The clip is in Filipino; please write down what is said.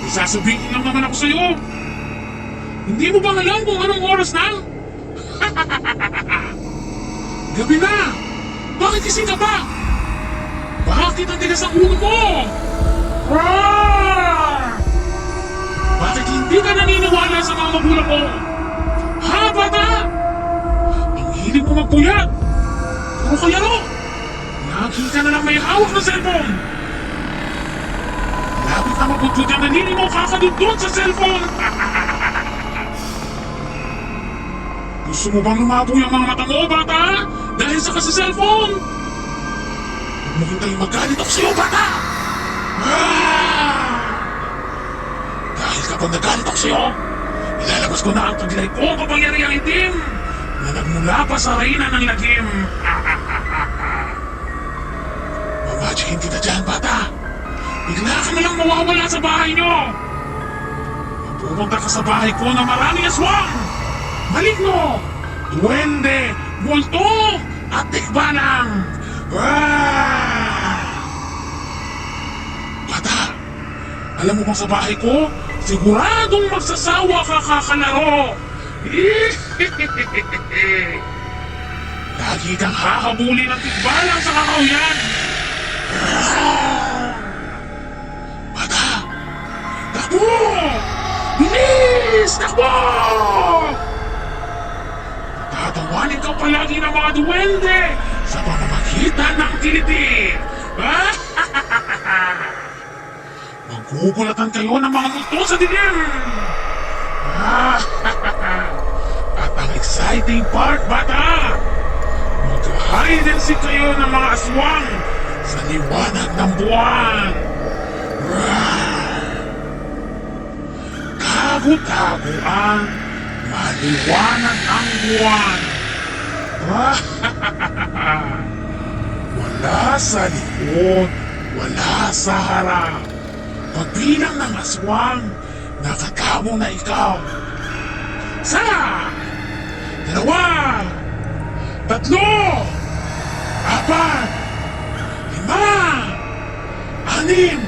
Sasabihin ko lang naman ako sa'yo. Hindi mo ba alam kung anong oras na? Gabi na! Bakit gising ka pa? Bakit ang tigas ang ulo mo? Bakit hindi ka naniniwala sa mga magulang mo? Ha, bata? Ang hilig mo magpuyat. Puro kaya no? Lagi ka na lang may hawak na cellphone. Lapit na mabutot ang nanini mo kakadudod sa cellphone. Gusto mo bang lumaboy ang mga mata mo, bata? Dahil sa kasi cellphone? Huwag mo hintayong magalit ako sa'yo, bata! Dahil kapag nagalit ako sa'yo, ilalabas ko na ang taglay ko kapangyarihang itim na nagmula pa sa reyna ng lagim. Mamagikin kita dyan, bata. Bigla ka na lang mawawala sa bahay nyo. Pupunta ka sa bahay ko na maraming aswang, maligno, duwende, multo, at tikbalang. Bata, alam mo bang sa bahay ko, siguradong magsasawa ka kakalaro. Lagi kang hahabulin ng tikbalang sa kakauyan. Bata, takbo! Bilis! Takbo! Tatawanin ka palagi ng mga duwende sa pamamagitan ng kiliti. Magugulatan kayo ng mga multo sa dilim. At ang exciting part, bata, mag-hide and seek kayo ng mga aswang sa liwanag ng buwan. Tago-tagoan, maliwanag ang buwan. Wala sa likod, wala sa harap. Pagbilang ng aswang, nakatamo na ikaw. 1, 2, 3, 4, 5, 6,